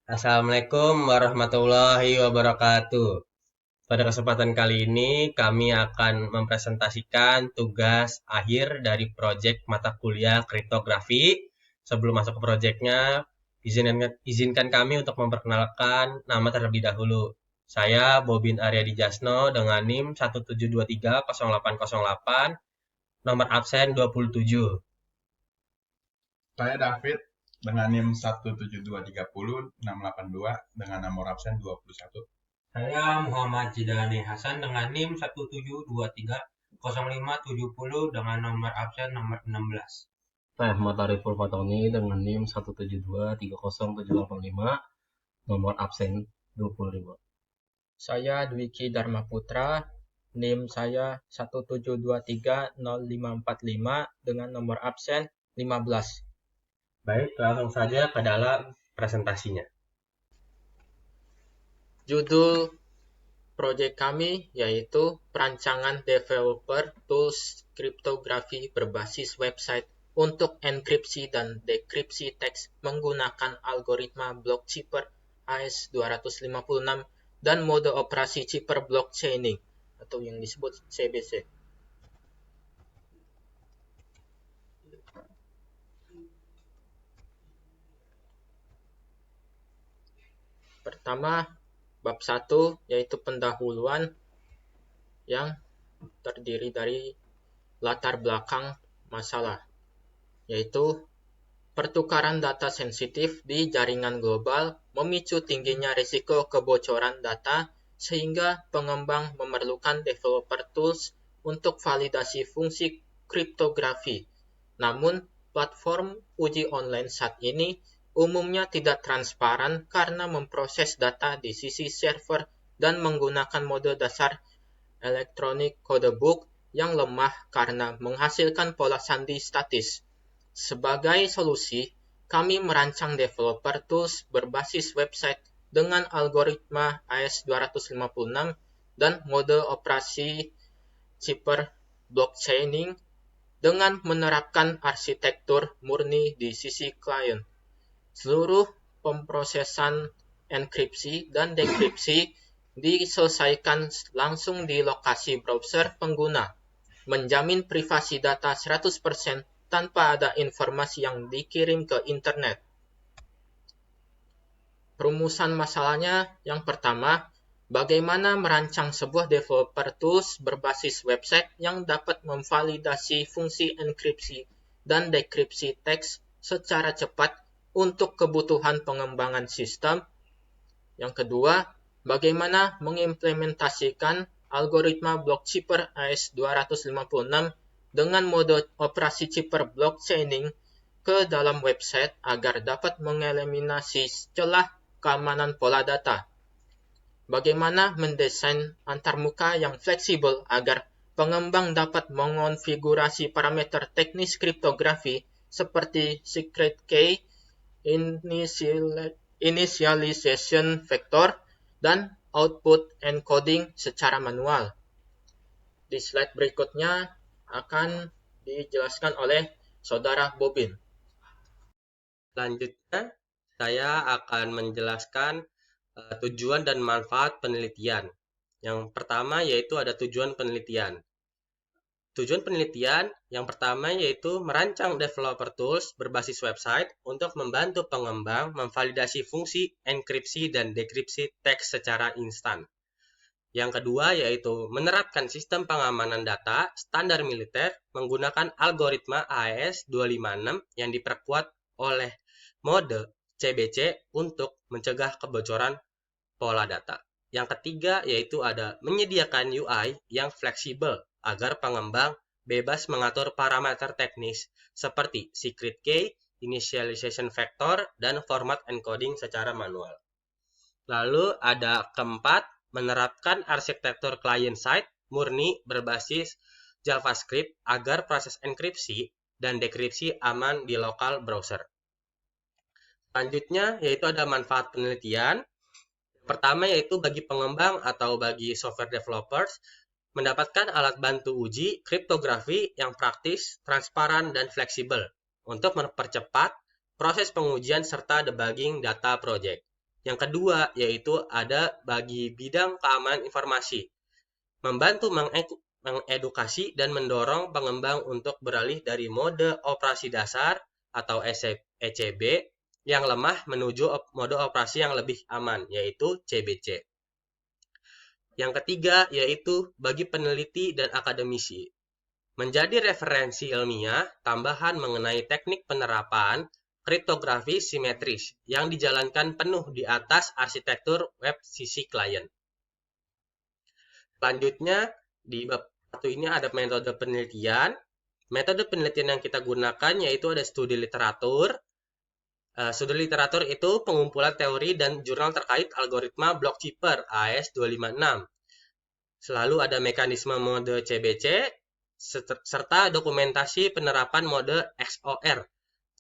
Assalamualaikum warahmatullahi wabarakatuh. Pada kesempatan kali ini, kami akan mempresentasikan tugas akhir dari proyek mata kuliah kriptografi. Sebelum masuk ke proyeknya, izinkan kami untuk memperkenalkan nama terlebih dahulu. Saya Bobin Aryadi Jasno dengan NIM 172308088, nomor absen 27. Saya David dengan NIM 17230-682 dengan nomor absen 21. Saya Muhammad Jidani Hasan dengan NIM 172305070 dengan nomor absen nomor 16. Saya Ahmad Ariful Fatoni dengan NIM 172307075, nomor absen 25. Saya Dwiki Dharma Putra, NIM saya 172305545 dengan nomor absen 15. Baik, langsung saja ke dalam presentasinya. Judul proyek kami yaitu perancangan developer tools kriptografi berbasis website untuk enkripsi dan dekripsi teks menggunakan algoritma block chipper AES-256 dan mode operasi chipper blockchaining atau yang disebut CBC. Pertama, bab 1 yaitu pendahuluan yang terdiri dari latar belakang masalah, yaitu pertukaran data sensitif di jaringan global memicu tingginya risiko kebocoran data sehingga pengembang memerlukan developer tools untuk validasi fungsi kriptografi. Namun, platform uji online saat ini umumnya tidak transparan karena memproses data di sisi server dan menggunakan mode dasar Electronic Codebook yang lemah karena menghasilkan pola sandi statis. Sebagai solusi, kami merancang developer tools berbasis website dengan algoritma AES-256 dan mode operasi chipper blockchaining dengan menerapkan arsitektur murni di sisi klien. Seluruh pemrosesan enkripsi dan dekripsi diselesaikan langsung di lokasi browser pengguna, menjamin privasi data 100% tanpa ada informasi yang dikirim ke internet. Perumusan masalahnya yang pertama, bagaimana merancang sebuah developer tools berbasis website yang dapat memvalidasi fungsi enkripsi dan dekripsi teks secara cepat untuk kebutuhan pengembangan sistem. Yang kedua, bagaimana mengimplementasikan algoritma block chipper AES-256 dengan mode operasi chipper blockchaining ke dalam website agar dapat mengeliminasi celah keamanan pola data. Bagaimana mendesain antarmuka yang fleksibel agar pengembang dapat mengonfigurasi parameter teknis kriptografi seperti secret key, initialization vector, dan output encoding secara manual. Di slide berikutnya akan dijelaskan oleh Saudara Bobin. Selanjutnya, saya akan menjelaskan tujuan dan manfaat penelitian. Yang pertama yaitu ada tujuan penelitian. Tujuan penelitian yang pertama yaitu merancang developer tools berbasis website untuk membantu pengembang memvalidasi fungsi enkripsi dan dekripsi teks secara instan. Yang kedua yaitu menerapkan sistem pengamanan data standar militer menggunakan algoritma AES-256 yang diperkuat oleh mode CBC untuk mencegah kebocoran pola data. Yang ketiga yaitu ada menyediakan UI yang fleksibel agar pengembang bebas mengatur parameter teknis seperti secret key, initialization vector, dan format encoding secara manual. Lalu ada keempat, menerapkan arsitektur client-side murni berbasis JavaScript agar proses enkripsi dan dekripsi aman di lokal browser. Selanjutnya yaitu ada manfaat penelitian. Pertama yaitu bagi pengembang atau bagi software developers mendapatkan alat bantu uji kriptografi yang praktis, transparan, dan fleksibel untuk mempercepat proses pengujian serta debugging data project. Yang kedua, yaitu ada bagi bidang keamanan informasi, membantu mengedukasi dan mendorong pengembang untuk beralih dari mode operasi dasar atau ECB yang lemah menuju mode operasi yang lebih aman, yaitu CBC. Yang ketiga, yaitu bagi peneliti dan akademisi, menjadi referensi ilmiah tambahan mengenai teknik penerapan kriptografi simetris yang dijalankan penuh di atas arsitektur web sisi klien. Selanjutnya, di bab 1 ini ada metode penelitian. Metode penelitian yang kita gunakan yaitu ada studi literatur. Studi literatur itu pengumpulan teori dan jurnal terkait algoritma Blockkeeper AES256. Selalu ada mekanisme mode CBC, serta dokumentasi penerapan mode XOR,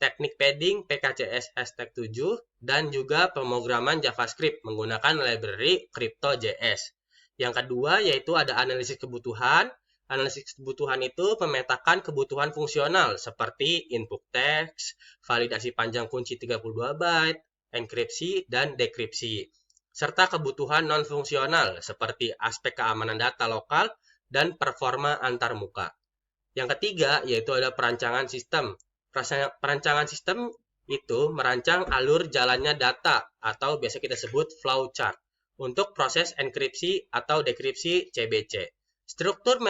teknik padding PKCS #7, dan juga pemrograman JavaScript menggunakan library Crypto.js. Yang kedua yaitu ada analisis kebutuhan. Analisis kebutuhan itu memetakan kebutuhan fungsional seperti input teks, validasi panjang kunci 32 byte, enkripsi, dan dekripsi, serta kebutuhan non-fungsional seperti aspek keamanan data lokal dan performa antarmuka. Yang ketiga yaitu ada perancangan sistem. Perancangan sistem itu merancang alur jalannya data atau biasa kita sebut flowchart untuk proses enkripsi atau dekripsi CBC. Struktur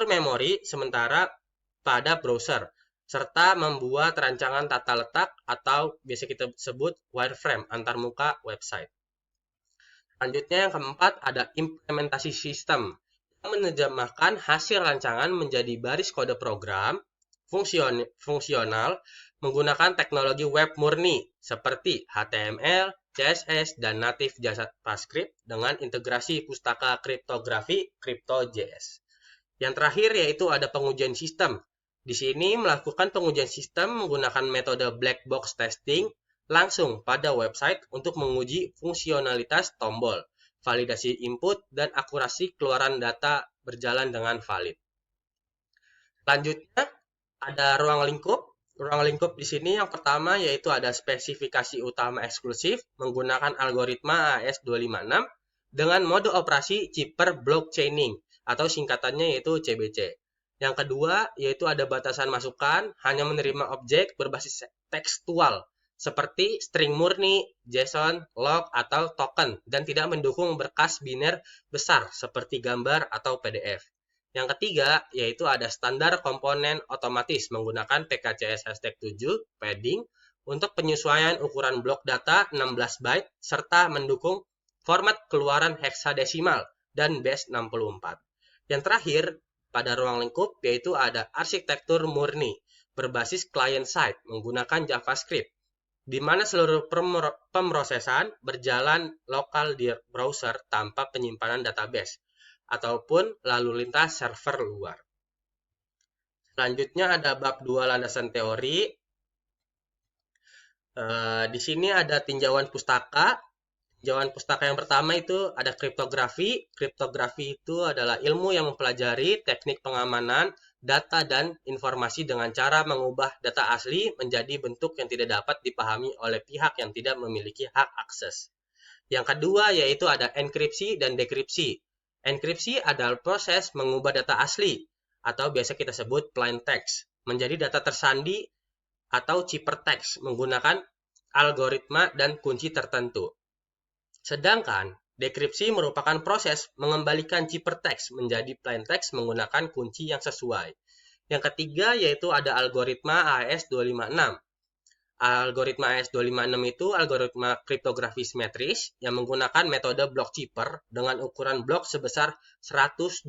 memori sementara pada browser, serta membuat rancangan tata letak atau biasa kita sebut wireframe antarmuka website. Selanjutnya yang keempat ada implementasi sistem yang menerjemahkan hasil rancangan menjadi baris kode program fungsional menggunakan teknologi web murni seperti HTML, CSS, dan native JavaScript dengan integrasi pustaka kriptografi Crypto.js. Yang terakhir yaitu ada pengujian sistem. Di sini melakukan pengujian sistem menggunakan metode black box testing langsung pada website untuk menguji fungsionalitas tombol, validasi input, dan akurasi keluaran data berjalan dengan valid. Selanjutnya ada ruang lingkup. Ruang lingkup di sini yang pertama yaitu ada spesifikasi utama eksklusif menggunakan algoritma AES256 dengan mode operasi cheaper blockchaining atau singkatannya yaitu CBC. Yang kedua yaitu ada batasan masukan hanya menerima objek berbasis tekstual seperti string murni, JSON, log, atau token dan tidak mendukung berkas biner besar seperti gambar atau PDF. Yang ketiga, yaitu ada standar komponen otomatis menggunakan PKCS #7 padding untuk penyesuaian ukuran blok data 16 byte serta mendukung format keluaran heksadesimal dan base64. Yang terakhir, pada ruang lingkup yaitu ada arsitektur murni berbasis client-side menggunakan JavaScript, di mana seluruh pemrosesan berjalan lokal di browser tanpa penyimpanan database ataupun lalu lintas server luar. Selanjutnya ada bab 2 landasan teori. Di sini ada tinjauan pustaka. Tinjauan pustaka yang pertama itu ada kriptografi. Kriptografi itu adalah ilmu yang mempelajari teknik pengamanan data dan informasi dengan cara mengubah data asli menjadi bentuk yang tidak dapat dipahami oleh pihak yang tidak memiliki hak akses. Yang kedua yaitu ada enkripsi dan dekripsi. Enkripsi adalah proses mengubah data asli atau biasa kita sebut plain text menjadi data tersandi atau ciphertext menggunakan algoritma dan kunci tertentu. Sedangkan dekripsi merupakan proses mengembalikan ciphertext menjadi plain text menggunakan kunci yang sesuai. Yang ketiga yaitu ada algoritma AES256. Algoritma AES256 itu algoritma kriptografi simetris yang menggunakan metode Blockkeeper dengan ukuran blok sebesar 128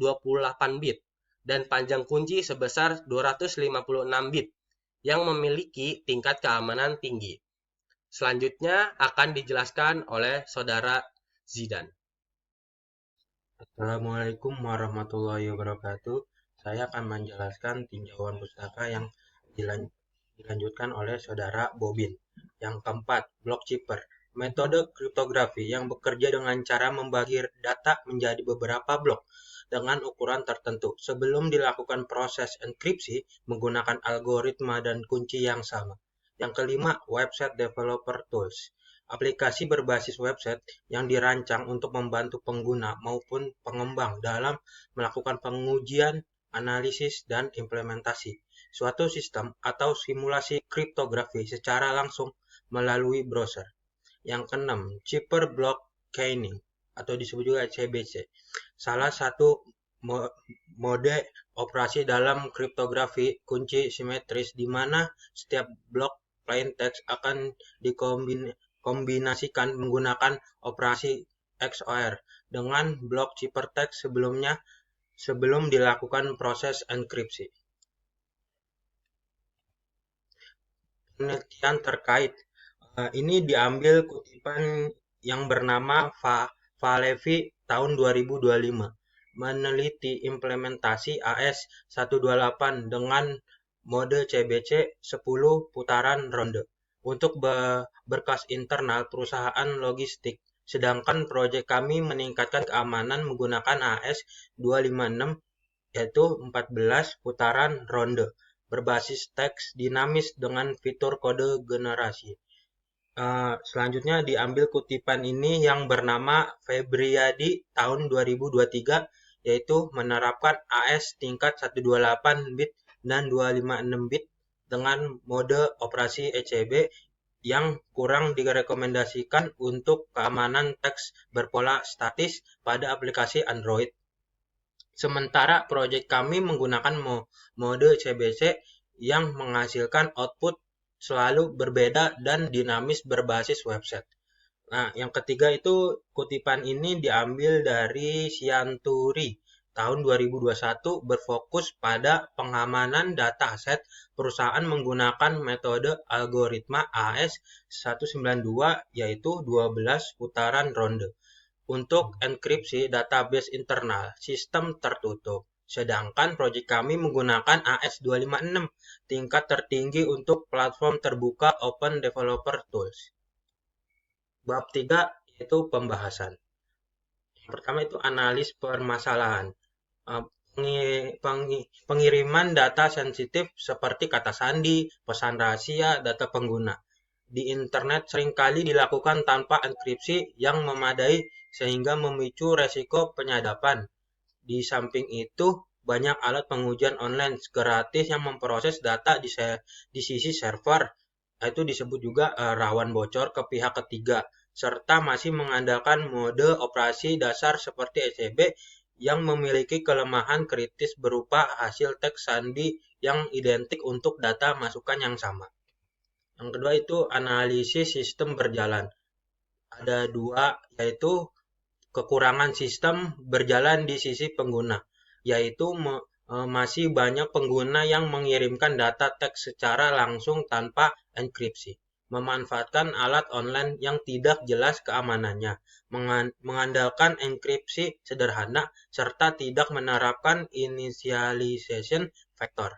bit dan panjang kunci sebesar 256 bit yang memiliki tingkat keamanan tinggi. Selanjutnya akan dijelaskan oleh Saudara Zidan. Assalamualaikum warahmatullahi wabarakatuh. Saya akan menjelaskan tinjauan pustaka yang dilanjutkan oleh Saudara Bobin. Yang keempat, Blockkeeper, metode kriptografi yang bekerja dengan cara membagi data menjadi beberapa blok dengan ukuran tertentu sebelum dilakukan proses enkripsi menggunakan algoritma dan kunci yang sama. Yang kelima, Website Developer Tools, aplikasi berbasis website yang dirancang untuk membantu pengguna maupun pengembang dalam melakukan pengujian, analisis, dan implementasi suatu sistem atau simulasi kriptografi secara langsung melalui browser. Yang keenam, Cheaper Block Chaining atau disebut juga CBC. Salah satu mode operasi dalam kriptografi kunci simetris di mana setiap blok plain text akan dikombinasikan menggunakan operasi XOR dengan blok ciphertext sebelum dilakukan proses enkripsi. Penelitian terkait ini diambil kutipan yang bernama Valevi tahun 2025 meneliti implementasi AS128 dengan mode CBC 10 putaran ronde untuk berkas internal perusahaan logistik, sedangkan proyek kami meningkatkan keamanan menggunakan AS256 yaitu 14 putaran ronde berbasis teks dinamis dengan fitur kode generasi. Selanjutnya diambil kutipan ini yang bernama Febriadi tahun 2023 yaitu menerapkan AS tingkat 128 bit dan 256 bit dengan mode operasi ECB yang kurang direkomendasikan untuk keamanan teks berpola statis pada aplikasi Android. Sementara proyek kami menggunakan mode CBC yang menghasilkan output selalu berbeda dan dinamis berbasis website. Nah, yang ketiga itu kutipan ini diambil dari Sianturi tahun 2021 berfokus pada pengamanan dataset perusahaan menggunakan metode algoritma AS192 yaitu 12 putaran ronde untuk enkripsi database internal sistem tertutup. Sedangkan proyek kami menggunakan AS256 tingkat tertinggi untuk platform terbuka Open Developer Tools. Bab 3 yaitu pembahasan. Yang pertama itu analis permasalahan. Pengiriman data sensitif seperti kata sandi, pesan rahasia, data pengguna di internet seringkali dilakukan tanpa enkripsi yang memadai sehingga memicu resiko penyadapan. Di samping itu, banyak alat pengujian online gratis yang memproses data di sisi server, itu disebut juga rawan bocor ke pihak ketiga, serta masih mengandalkan mode operasi dasar seperti ECB yang memiliki kelemahan kritis berupa hasil teks sandi yang identik untuk data masukan yang sama. Yang kedua itu analisis sistem berjalan. Ada dua, yaitu kekurangan sistem berjalan di sisi pengguna, yaitu masih banyak pengguna yang mengirimkan data teks secara langsung tanpa enkripsi, memanfaatkan alat online yang tidak jelas keamanannya, mengandalkan enkripsi sederhana, serta tidak menerapkan initialization factor.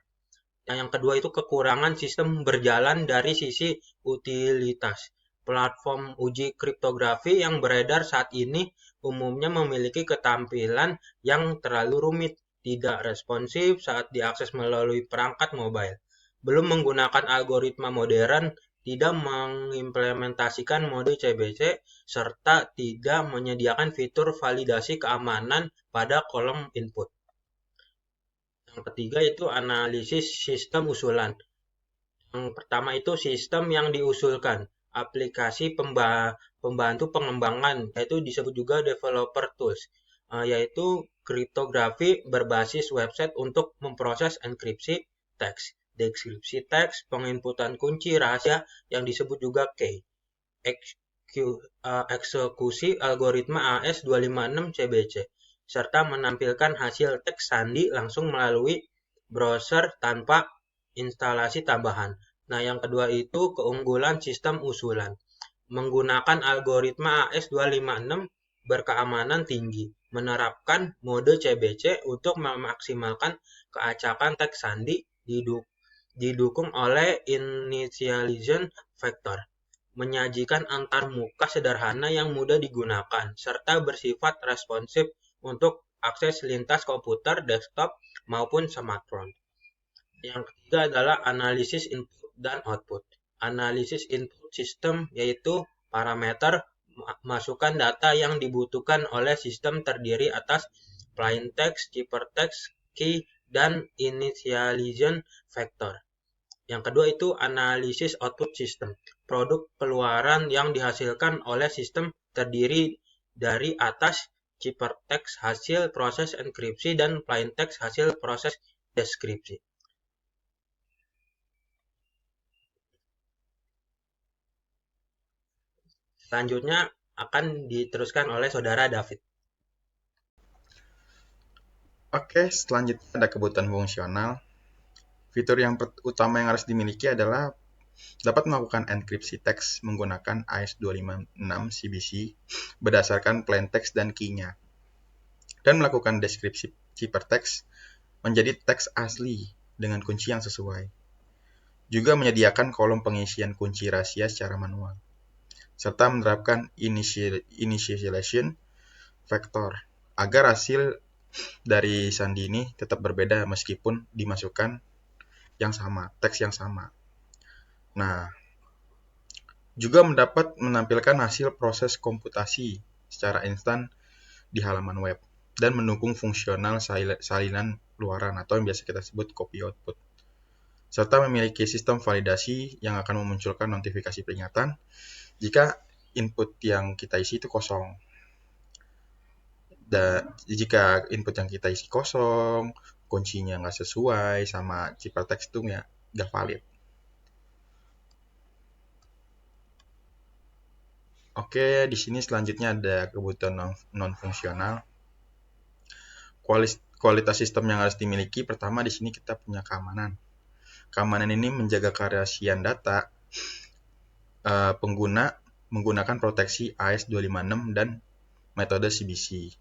Yang kedua itu kekurangan sistem berjalan dari sisi utilitas. Platform uji kriptografi yang beredar saat ini umumnya memiliki ketampilan yang terlalu rumit, tidak responsif saat diakses melalui perangkat mobile, belum menggunakan algoritma modern, tidak mengimplementasikan mode CBC, serta tidak menyediakan fitur validasi keamanan pada kolom input. Yang ketiga itu analisis sistem usulan. Yang pertama itu sistem yang diusulkan, aplikasi pembantu pengembangan, yaitu disebut juga developer tools, yaitu kriptografi berbasis website untuk memproses enkripsi teks, deskripsi teks, penginputan kunci rahasia yang disebut juga key, eksekusi algoritma AS256 CBC, serta menampilkan hasil teks sandi langsung melalui browser tanpa instalasi tambahan. Nah, yang kedua itu keunggulan sistem usulan. Menggunakan algoritma AS256 berkeamanan tinggi, menerapkan mode CBC untuk memaksimalkan keacakan teks sandi didukung oleh initialization factor, menyajikan antarmuka sederhana yang mudah digunakan, serta bersifat responsif untuk akses lintas komputer, desktop, maupun smartphone. Yang ketiga adalah analisis input dan output. Analisis input sistem yaitu parameter masukkan data yang dibutuhkan oleh sistem terdiri atas plain text, ciphertext, key, dan initialization vector. Yang kedua itu analisis output system. Produk keluaran yang dihasilkan oleh sistem terdiri dari atas ciphertext hasil proses enkripsi dan plain text hasil proses deskripsi. Selanjutnya akan diteruskan oleh saudara David. Oke, selanjutnya ada kebutuhan fungsional. Fitur yang utama yang harus dimiliki adalah dapat melakukan enkripsi teks menggunakan AES256 CBC berdasarkan plain text dan key-nya, dan melakukan deskripsi ciphertext menjadi teks asli dengan kunci yang sesuai. Juga menyediakan kolom pengisian kunci rahasia secara manual, serta menerapkan initialization vector agar hasil dari sandi ini tetap berbeda meskipun dimasukkan yang sama, teks yang sama. Nah, juga dapat menampilkan hasil proses komputasi secara instan di halaman web dan mendukung fungsional salinan luaran atau yang biasa kita sebut copy output, serta memiliki sistem validasi yang akan memunculkan notifikasi peringatan jika input yang kita isi itu kosong. Dan jika input yang kita isi kosong, kuncinya nggak sesuai sama ciphertext itu nggak valid. Oke, di sini selanjutnya ada kebutuhan non-fungsional. Kualitas sistem yang harus dimiliki, pertama di sini kita punya keamanan. Keamanan ini menjaga kerahasiaan data pengguna menggunakan proteksi AES256 dan metode CBC.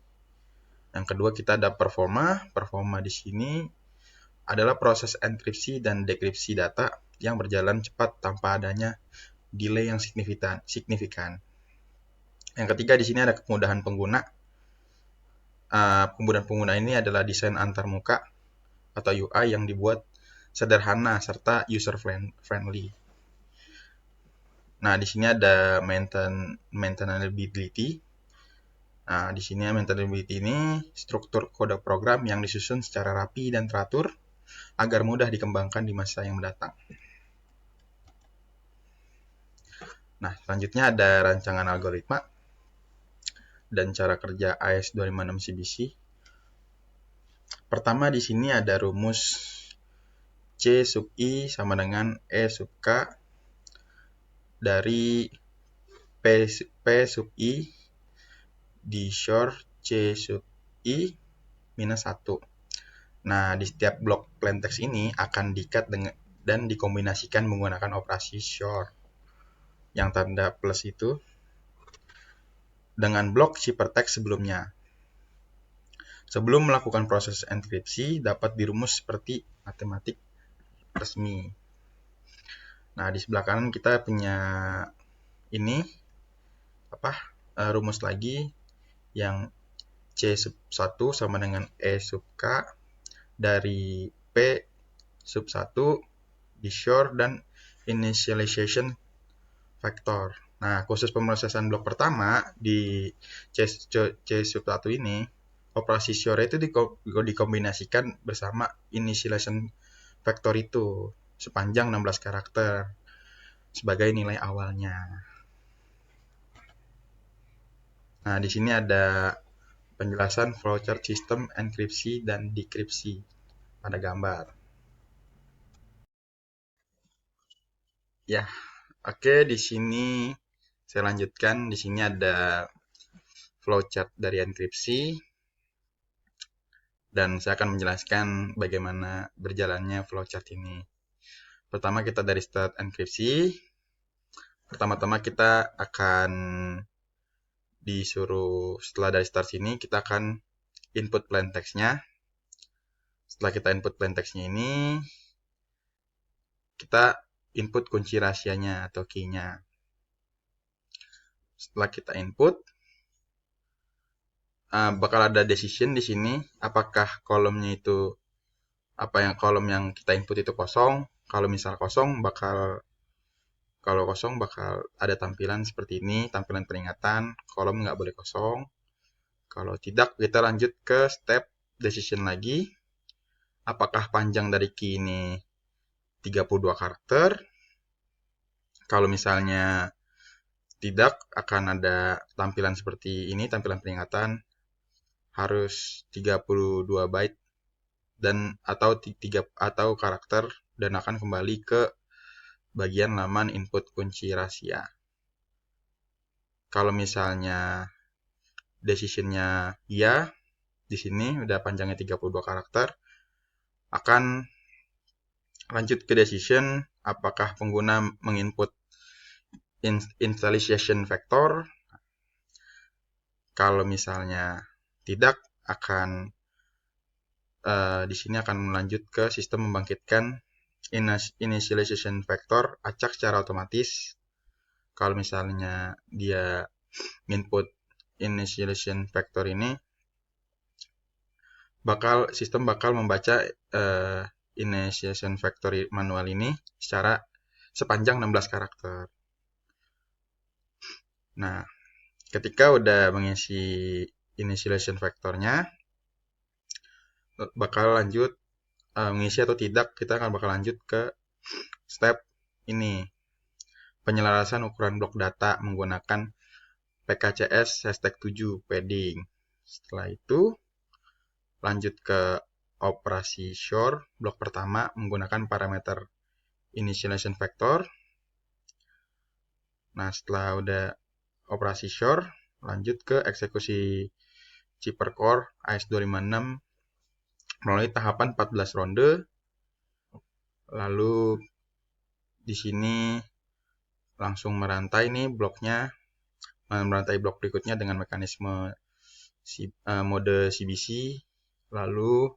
Yang kedua kita ada performa. Performa di sini adalah proses enkripsi dan dekripsi data yang berjalan cepat tanpa adanya delay yang signifikan. Yang ketiga di sini ada kemudahan pengguna. Kemudahan pengguna ini adalah desain antarmuka atau UI yang dibuat sederhana serta user friendly. Nah, di sini ada maintainability. Nah, di sini maintainability ini struktur kode program yang disusun secara rapi dan teratur agar mudah dikembangkan di masa yang mendatang. Nah, selanjutnya ada rancangan algoritma dan cara kerja AES256 CBC. Pertama di sini ada rumus C sub I sama dengan E sub K dari P sub I di short C sub I minus 1. Nah, di setiap blok plain text ini akan di-cut dan dikombinasikan menggunakan operasi short yang tanda plus itu dengan blok ciphertext sebelumnya. Sebelum melakukan proses enkripsi dapat dirumus seperti matematik resmi. Nah, di sebelah kanan kita punya ini rumus lagi yang C sub 1 sama dengan E sub K dari P sub 1 di short dan initialization vector. Nah, khusus pemrosesan blok pertama di C sub 1 ini, operasi short itu dikombinasikan bersama initialization vector itu sepanjang 16 karakter sebagai nilai awalnya. Nah, di sini ada penjelasan flowchart sistem enkripsi dan dekripsi pada gambar. Ya, oke, di sini saya lanjutkan. Di sini ada flowchart dari enkripsi dan saya akan menjelaskan bagaimana berjalannya flowchart ini. Pertama kita dari start enkripsi. Pertama-tama kita akan disuruh, setelah dari start sini kita akan input plain text-nya. Setelah kita input plain text-nya ini, kita input kunci rahasianya atau key-nya. Setelah kita input, bakal ada decision di sini apakah kolomnya itu kolom yang kita input itu kosong. Kalau misal kosong bakal Kalau kosong bakal ada tampilan seperti ini, tampilan peringatan, kolom nggak boleh kosong. Kalau tidak, kita lanjut ke step decision lagi. Apakah panjang dari key ini 32 karakter? Kalau misalnya tidak, akan ada tampilan seperti ini, tampilan peringatan harus 32 byte dan atau karakter dan akan kembali ke bagian laman input kunci rahasia. Kalau misalnya decision-nya iya, di sini udah panjangnya 32 karakter, akan lanjut ke decision apakah pengguna menginput initialization vector. Kalau misalnya tidak, akan di sini akan melanjut ke sistem membangkitkan initialization vector acak secara otomatis. Kalau misalnya dia input initialization vector ini, sistem bakal membaca initialization vector manual ini sepanjang 16 karakter. Nah, ketika udah mengisi initialization vectornya, bakal lanjut mengisi atau tidak, kita akan bakal lanjut ke step ini, penyelarasan ukuran blok data menggunakan PKCS #7 padding. Setelah itu lanjut ke operasi shore blok pertama menggunakan parameter initialization vector. Nah, setelah udah operasi shore, lanjut ke eksekusi chipper core AES256 melalui tahapan 14 ronde. Lalu di sini langsung merantai nih bloknya, merantai blok berikutnya dengan mekanisme mode CBC. Lalu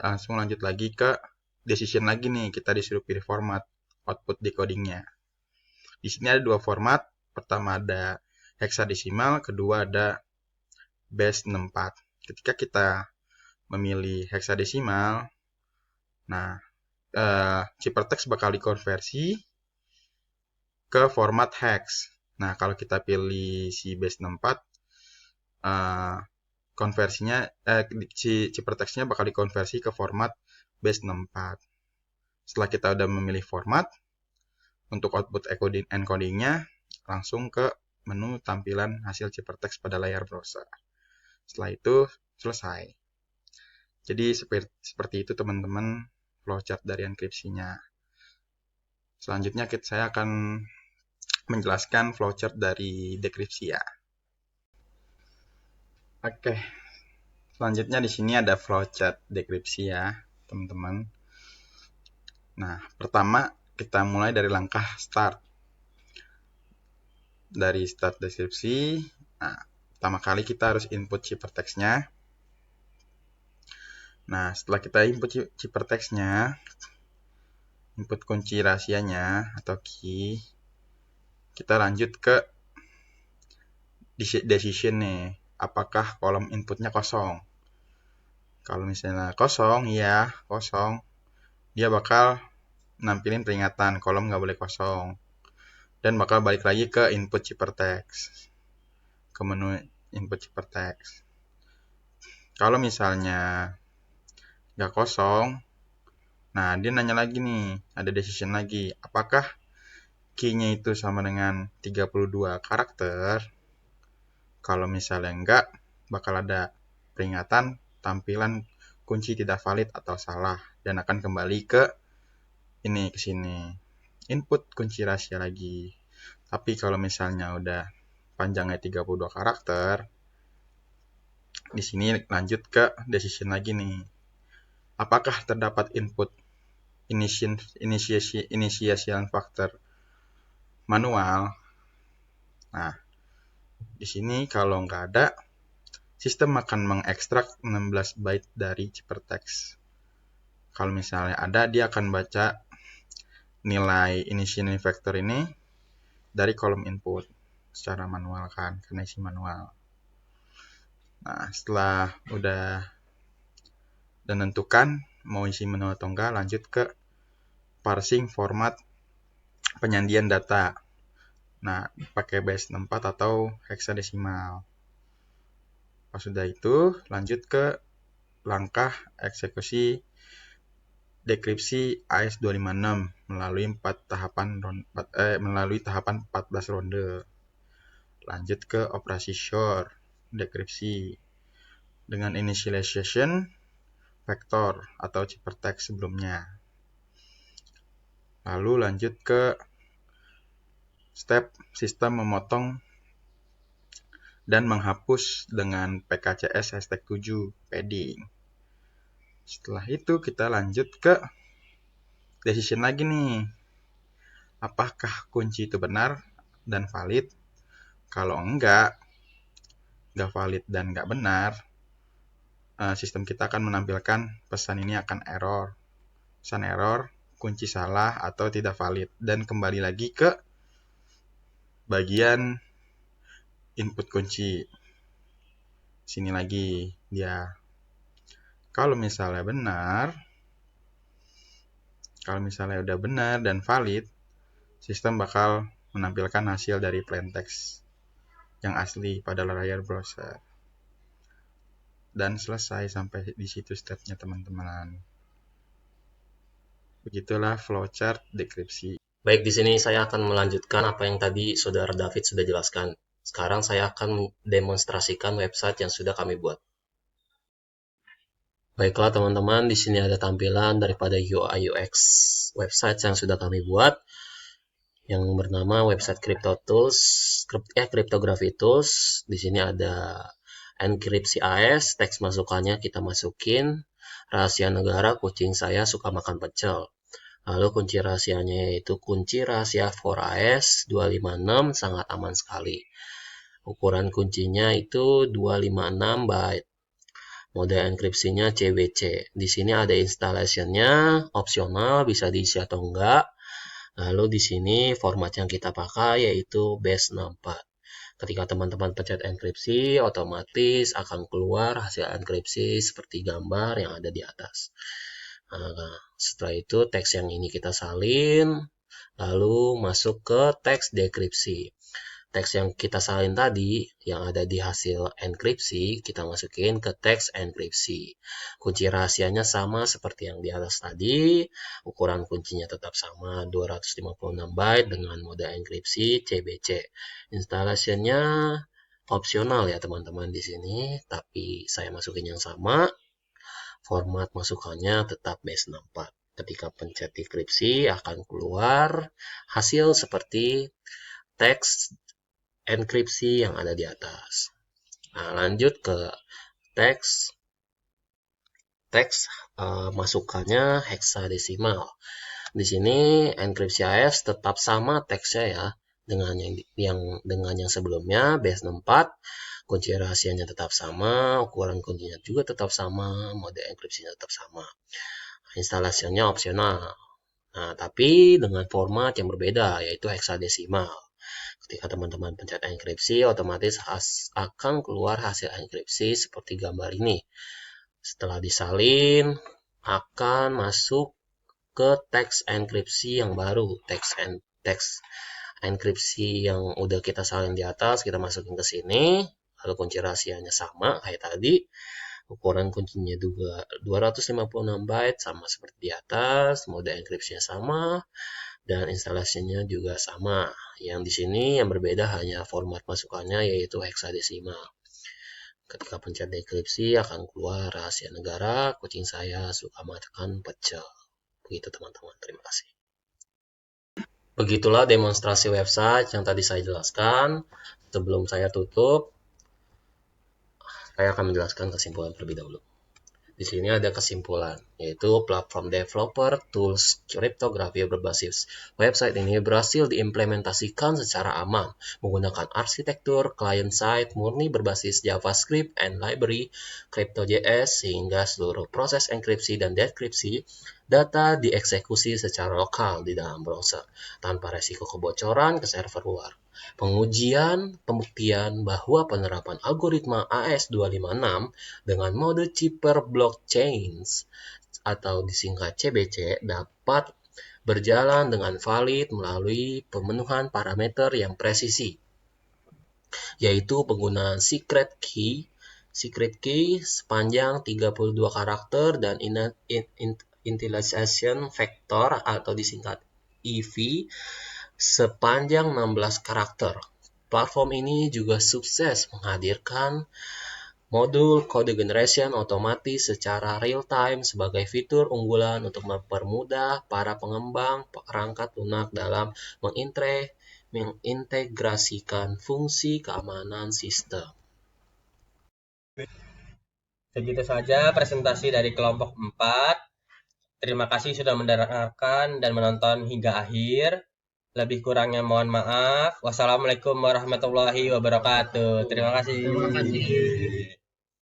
langsung lanjut lagi ke decision lagi nih, kita disuruh pilih format output decodingnya. Di sini ada dua format, pertama ada hexadesimal, kedua ada base 64. Ketika kita memilih hexadesimal, nah ciphertext bakal dikonversi ke format hex. Nah, kalau kita pilih si base 64, konversinya si ciphertextnya bakal dikonversi ke format base 64. Setelah kita udah memilih format, untuk output encodingnya langsung ke menu tampilan hasil ciphertext pada layar browser. Setelah itu selesai. Jadi seperti itu teman-teman flowchart dari enkripsinya. Selanjutnya saya akan menjelaskan flowchart dari dekripsi ya. Oke. Selanjutnya di sini ada flowchart dekripsi ya, teman-teman. Nah, pertama kita mulai dari langkah start. Dari start deskripsi, nah, pertama kali kita harus input ciphertextnya. Nah, setelah kita input ciphertextnya, input kunci rahasianya atau key, kita lanjut ke decision nih, apakah kolom inputnya kosong. Kalau misalnya kosong, ya kosong, dia bakal nampilin peringatan kolom nggak boleh kosong, dan bakal balik lagi ke input ciphertext, ke menu input ciphertext. Kalau misalnya nggak kosong, nah dia nanya lagi nih, ada decision lagi, apakah key-nya itu sama dengan 32 karakter. Kalau misalnya enggak, bakal ada peringatan tampilan kunci tidak valid atau salah, dan akan kembali ke sini input kunci rahasia lagi. Tapi kalau misalnya udah panjangnya 32 karakter, di sini lanjut ke decision lagi nih, apakah terdapat input initiation factor manual. Nah, di sini kalau nggak ada, sistem akan mengekstrak 16 byte dari ciphertext. Kalau misalnya ada, dia akan baca nilai initiation factor ini dari kolom input secara manual kan, karena isi manual. Nah, setelah udah menentukan mau isi menu atau enggak, lanjut ke parsing format penyandian data. Nah, pakai base 64 atau heksadesimal. Pas sudah itu, lanjut ke langkah eksekusi dekripsi AES256 melalui tahapan 14 ronde. Lanjut ke operasi short dekripsi dengan initialization vektor atau ciphertext sebelumnya. Lalu lanjut ke step sistem memotong dan menghapus dengan PKCS #7 padding. Setelah itu kita lanjut ke decision lagi nih. Apakah kunci itu benar dan valid? Kalau enggak valid dan enggak benar, sistem kita akan menampilkan pesan ini akan error. Pesan error, kunci salah atau tidak valid. Dan kembali lagi ke bagian input kunci. Sini lagi dia. Kalau misalnya udah benar dan valid, sistem bakal menampilkan hasil dari plaintext yang asli pada layar browser. Dan selesai sampai di situ stepnya teman-teman. Begitulah flowchart dekripsi. Baik, di sini saya akan melanjutkan apa yang tadi Saudara David sudah jelaskan. Sekarang saya akan mendemonstrasikan website yang sudah kami buat. Baiklah teman-teman, di sini ada tampilan daripada UI UX website yang sudah kami buat yang bernama website Cryptography Tools. Di sini ada enkripsi AES, teks masukannya kita masukin, rahasia negara, kucing saya suka makan pecel. Lalu kunci rahasianya yaitu kunci rahasia for AES 256, sangat aman sekali. Ukuran kuncinya itu 256 byte. Mode enkripsinya CBC. Di sini ada installation-nya, opsional, bisa diisi atau enggak. Lalu di sini format yang kita pakai yaitu base64. Ketika teman-teman pencet enkripsi, otomatis akan keluar hasil enkripsi seperti gambar yang ada di atas. Nah, setelah itu teks yang ini kita salin, lalu masuk ke teks dekripsi. Teks yang kita salin tadi, yang ada di hasil enkripsi, kita masukin ke teks enkripsi. Kunci rahasianya sama seperti yang di atas tadi, ukuran kuncinya tetap sama 256 byte dengan mode enkripsi CBC. Installation-nya opsional ya teman-teman di sini, tapi saya masukin yang sama. Format masukannya tetap base64. Ketika pencet dekripsi akan keluar hasil seperti teks enkripsi yang ada di atas. Nah, lanjut ke teks masukannya heksadesimal. Di sini enkripsi AES tetap sama teksnya ya dengan yang sebelumnya base64. Kunci rahasianya tetap sama, ukuran kuncinya juga tetap sama, mode enkripsinya tetap sama. Instalasinya opsional. Nah, tapi dengan format yang berbeda yaitu heksadesimal. Ketika teman-teman pencet enkripsi, otomatis akan keluar hasil enkripsi seperti gambar ini. Setelah disalin, akan masuk ke teks enkripsi yang baru. Teks enkripsi yang udah kita salin di atas, kita masukin ke sini. Lalu kunci rahasianya sama kayak tadi. Ukuran kuncinya juga 256 byte sama seperti di atas. Mode enkripsinya sama. Dan instalasinya juga sama. Yang di sini yang berbeda hanya format masukannya yaitu heksadesimal. Ketika pencet dekripsi akan keluar rahasia negara, kucing saya suka makan pecel. Begitu teman-teman, terima kasih. Begitulah demonstrasi website yang tadi saya jelaskan. Sebelum saya tutup, saya akan menjelaskan kesimpulan terlebih dahulu. Di sini ada kesimpulan, yaitu platform developer tools kriptografi berbasis website ini berhasil diimplementasikan secara aman menggunakan arsitektur client-side murni berbasis JavaScript and library Crypto.js sehingga seluruh proses enkripsi dan dekripsi data dieksekusi secara lokal di dalam browser tanpa resiko kebocoran ke server luar. Pengujian pembuktian bahwa penerapan algoritma AES256 dengan mode Cipher blockchains atau disingkat CBC dapat berjalan dengan valid melalui pemenuhan parameter yang presisi, yaitu penggunaan secret key sepanjang 32 karakter dan initialization vector atau disingkat EV sepanjang 16 karakter. Platform ini juga sukses menghadirkan modul code generation otomatis secara real-time sebagai fitur unggulan untuk mempermudah para pengembang perangkat lunak dalam mengintegrasikan fungsi keamanan sistem. Segitu saja presentasi dari kelompok 4. Terima kasih sudah mendengarkan dan menonton hingga akhir. Lebih kurangnya mohon maaf. Wassalamualaikum warahmatullahi wabarakatuh. Terima kasih.